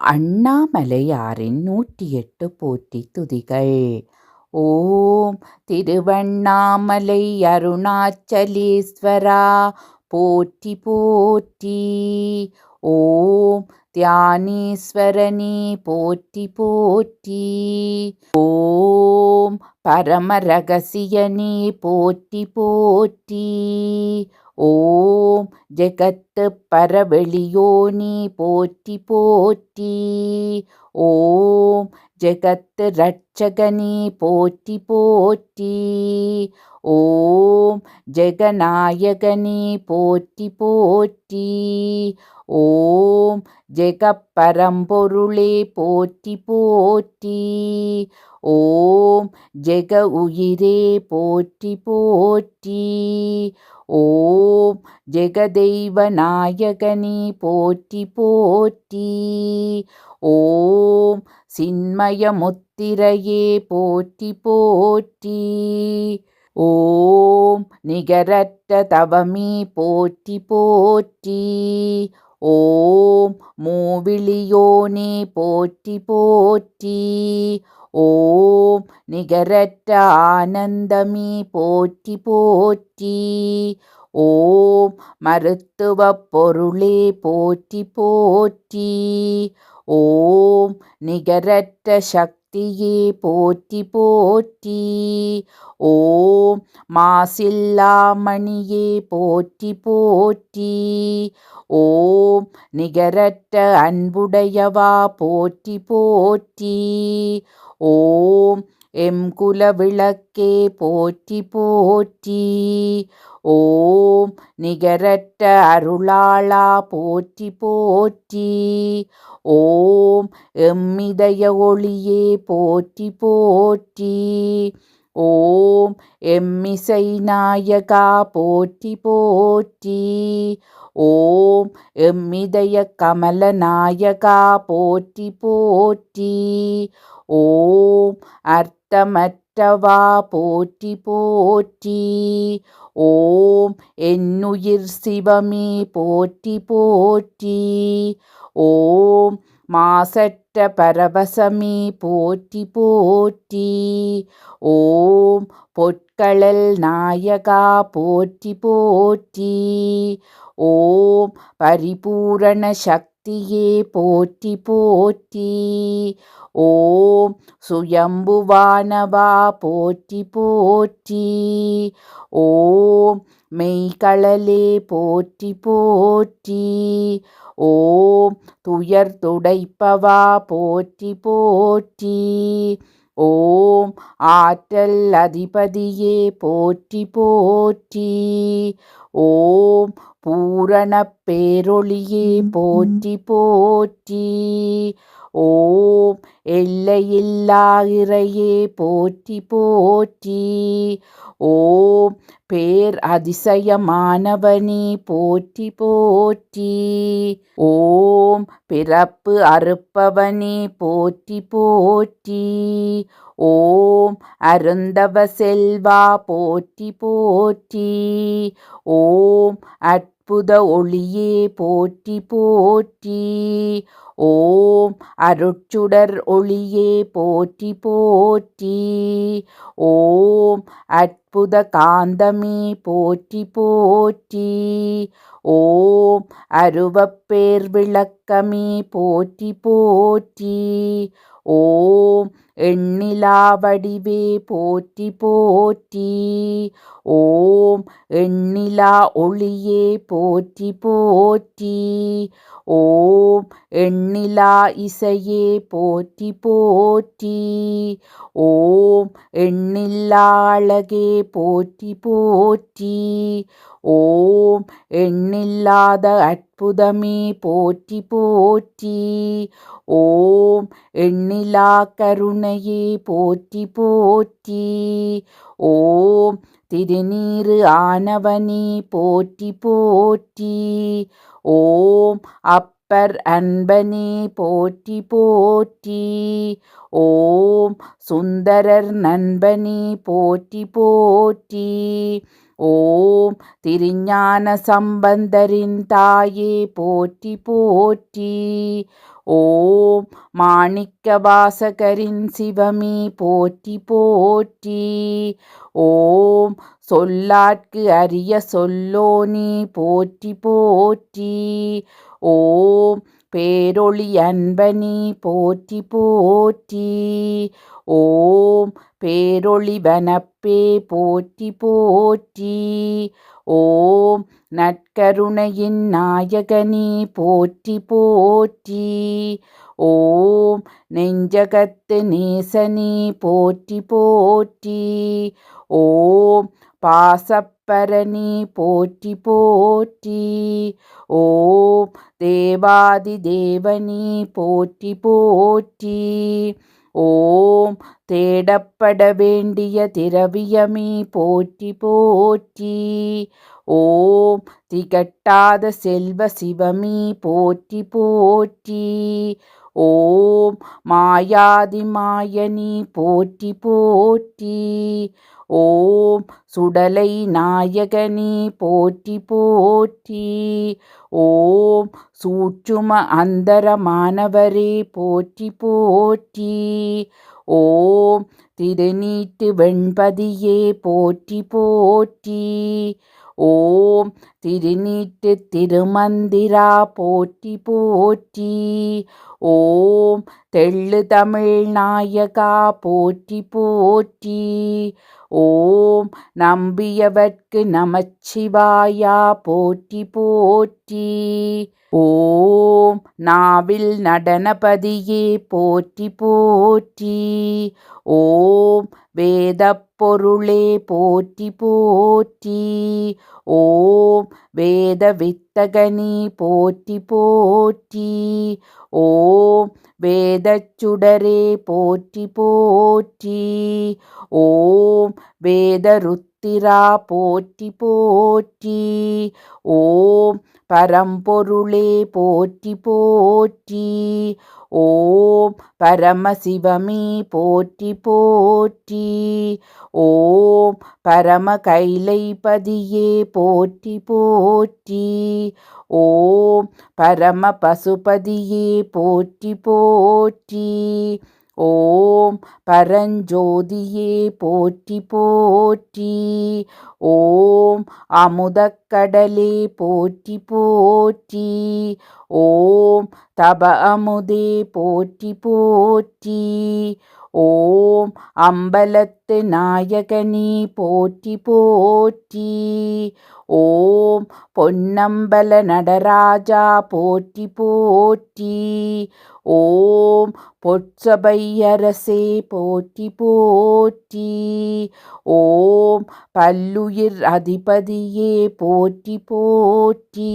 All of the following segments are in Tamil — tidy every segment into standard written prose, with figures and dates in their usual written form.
அண்ணாமலையாரின் 108 போற்றி துதிகள். ஓம் திருவண்ணாமலை அருணாச்சலேஸ்வரா போற்றி போற்றி. ஓம் தியானேஸ்வரனே போற்றி போற்றி. ஓம் பரமரகசியனே போற்றி போற்றி. ஓம் ஜெகத்து பரவெளியோனே போற்றி போற்றி. ஓம் ஜெகத்து ரட்சகனே போற்றி போற்றி. ஓம் ஜெகநாயகனே போற்றி போற்றி. ஓம் ஜெகப்பரம்பொருளே போற்றி போற்றி. ஓம் ஜெக உயிரே போற்றி போற்றி. ஓம் ஜெகதெய்வ நாயகனே போற்றி போற்றி. ஓம் சின்மயமுத்திரையே போற்றி போற்றி. ஓம் நிகரற்ற தவமே போற்றி போற்றி. ஓம் மூவிழியோனே போற்றி போற்றி. ஓம் நிகரற்ற ஆனந்தமே போற்றி போற்றி. ஓம் மருத்துவப் பொருளே போற்றி போற்றி. ஓம் நிகரற்ற சக்தியே போற்றி போற்றி. ஓம் மாசில்லாமணியே போற்றி போற்றி. ஓம் நிகரற்ற அன்புடையவா போற்றி போற்றி. ஓம் எம் குல விளக்கே போற்றி போற்றி. ஓம் நிகரற்ற அருளாளா போற்றி போற்றி. ஓம் எம்மிதய ஒளியே போற்றி போற்றி. ஓம் எம்மிசை நாயகா போற்றி போற்றி. ஓம் எம்மிதய கமல நாயகா போற்றி போற்றி. ஓம் அர்த்தமற்றவா போற்றி போற்றி. ஓம் என்னுயிர் சிவமே போற்றி போற்றி. ஓம் மாசற்ற பரவசமே போற்றி போற்றி. ஓம் பொற்களல் நாயகா போற்றி போற்றி. ஓம் பரிபூரண சக்தியே போற்றி போற்றி. ஓம் சுயம்புவானவா போற்றி போற்றி. ஓம் மெய்களலே போற்றி போற்றி. ஓம் துயர் துடைப்பவா போற்றி போற்றி. ஓம் ஆற்றல் அதிபதியே போற்றி போற்றி. ஓம் பூரண பேரொளியே போற்றி போற்றி. ஓம் எல்லையில்லா இறையே போற்றி போற்றி. ஓம் பேர் அதிசயமானவனே போற்றி போற்றி. ஓம் பிறப்பு அறுப்பவனே போற்றி போற்றி. ஓம் அருந்தவ செல்வா போற்றி போற்றி. ஓம் அற்புத ஒளியே போற்றி போற்றி. ஓம் அருட்சுடர் ஒளியே போற்றி போற்றி. ஓம் அற்புத காந்தமே போற்றி போற்றி. ஓம் அருவப்பேர் விளக்கமே போற்றி போற்றி. ஓம் எண்ணிலா வடிவே போற்றி போற்றி. ஓம் எண்ணிலா ஒளியே போற்றி போற்றி. ஓம் எண்ணிலா இசையே போற்றி போற்றி. ஓம் எண்ணில்லா அழகே போற்றி போற்றி. ஓம் எண்ணில்லாத அற்புதமே போற்றி போற்றி. ஓம் எண்ணிலா கருணையே போற்றி போற்றி. ஓம் திருநீறு ஆனவனே போற்றி போற்றி. ஓம் அப்பர் அன்பனே போற்றி போற்றி. ஓம் சுந்தரர் நண்பனே போற்றி போற்றி. ஓம் திருஞான சம்பந்தரின் தாயே போற்றி போற்றி. ஓம் மாணிக்க வாசகரின் சிவமே போற்றி போற்றி. ஓம் சொல்லாட்கு அரிய சொல்லோனே போற்றி போற்றி. ஓம் பேரொளி அன்பனே போற்றி போற்றி. ஓம் பேரொளி வனப்பே போற்றி போற்றி. ஓம் நற்கருணையின் நாயகனே போற்றி போற்றி. ஓம் நெஞ்சகத்து நேசனே போற்றி போற்றி. ஓம் பாசப்பரணி போற்றி போற்றி. ஓம் தேவாதி தேவனி போற்றி போற்றி. ஓம் தேடப்பட வேண்டிய திரவியமே போற்றி போற்றி. ஓம் திகட்டாத செல்வ சிவமே போற்றி போற்றி. ஓம் மாயாதி மாயனி போற்றி போற்றி. ஓம் சுடலை நாயகனே போற்றி போற்றி. ஓம் சூட்சும அந்தரமானவரே போற்றி போற்றி. ஓம் திருநீட்டு வெண்பதியே போற்றி போற்றி. ஓம் திருநீட்டு திருமந்திரா போற்றி போற்றி. ஓம் தெள்ளு தமிழ் நாயகா போற்றி போற்றி. ஓம் நம்பியவர்க்கு நமச்சிவாயா போற்றி போற்றி. ஓம் நாவில் நடனபதியே போற்றி போற்றி. ஓம் வேதப் பொருளே போற்றி போற்றி. ஓம் வேத வித்தகனே போற்றி போற்றி. ஓம் வேதச்சுடரே போற்றி போற்றி. ஓம் வேதருத்திரா போற்றி போற்றி. ஓம் பரம்பொருளே போற்றி போற்றி. ஓம் பரமசிவமே போற்றி போற்றி. ஓம் பரம கைலைபதியே போற்றி போற்றி. ஓம் பரம பசுபதியே போற்றி போற்றி. ஓம் பரஞ்சோதியே போற்றி போற்றி. ஓம் அமுதக்கடலே போற்றி போற்றி. ஓம் தப அமுதே போற்றி போற்றி. ஓம் அம்பலத்து நாயகனே போற்றி போற்றி. ஓம் பொன்னம்பல நடராஜா போற்றி போற்றி. ஓம் பொற்சபையரசே போற்றி போற்றி. ஓம் பல்லுயிர் அதிபதியே போற்றி போற்றி.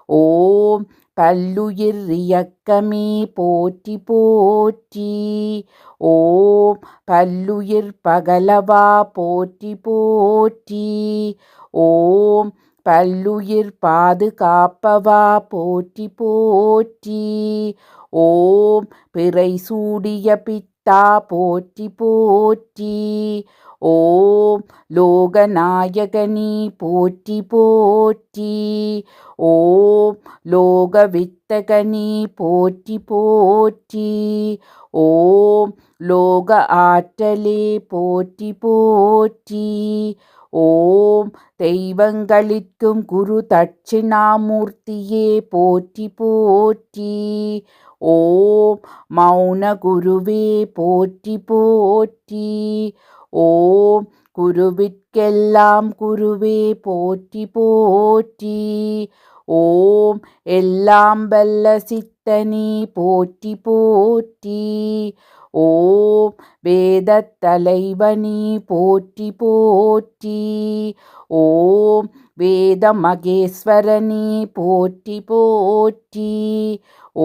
ஓம் பல்லுயிர் இயக்கமே போற்றி போற்றி. ஓம் பல்லுயிர் பகலவா போற்றி போற்றி. ஓம் பல்லுயிர் பாதுகாப்பவா போற்றி போற்றி. ஓம் பிறை சூடிய பித்தா போற்றி போற்றி. ஓம் லோகநாயகனே போற்றி போற்றி. ஓம் லோகவித்தகனே போற்றி போற்றி. ஓம் லோக ஆற்றலே போற்றி போற்றி. ஓம் தெய்வங்களிற்கும் குரு தட்சிணாமூர்த்தியே போற்றி போற்றி. ஓம் மௌன குருவே போற்றி போற்றி. ஓம் குருவிற்கெல்லாம் குருவே போற்றி போற்றி. ஓம் எல்லாம் வல்ல சித்தனே போற்றி போற்றி. ஓம் வேதத் தலைவனே போற்றி போற்றி. ஓம் வேத மகேஸ்வரனே போற்றி போற்றி.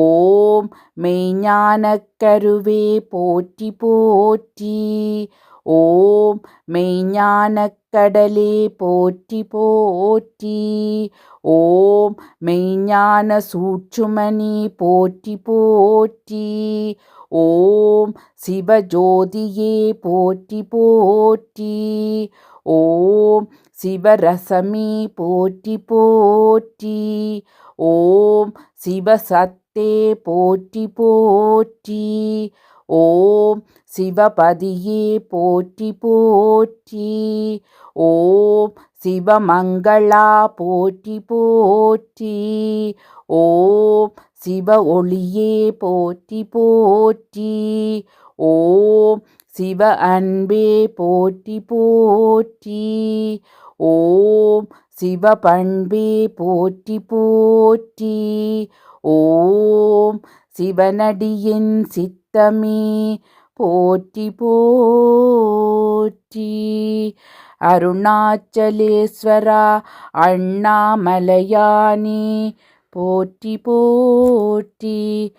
ஓம் மெய்ஞானக் கருவே போற்றி போற்றி. ஓம் மெய்ஞானக் கடலே போற்றி போற்றி. ஓம் மெய்ஞான சூட்சுமனே போற்றி போற்றி. ஓம் சிவஜோதியே போற்றி போற்றி. ஓம் சிவரசமே போற்றி போற்றி. ஓம் சிவசத்தே போற்றி போற்றி. ஓம் சிவபதியே போற்றி போற்றி. ஓம் சிவமங்களா போற்றி போற்றி. ஓம் சிவ ஒளியே போற்றி போற்றி. ஓம் சிவ அன்பே போற்றி போற்றி. ஓம் சிவ பண்பே போற்றி போற்றி. ஓம் சிவனடியின் சித்தமே போற்றி போற்றி. அருணாச்சலேஸ்வரா அண்ணாமலையானே போற்றி போற்றி.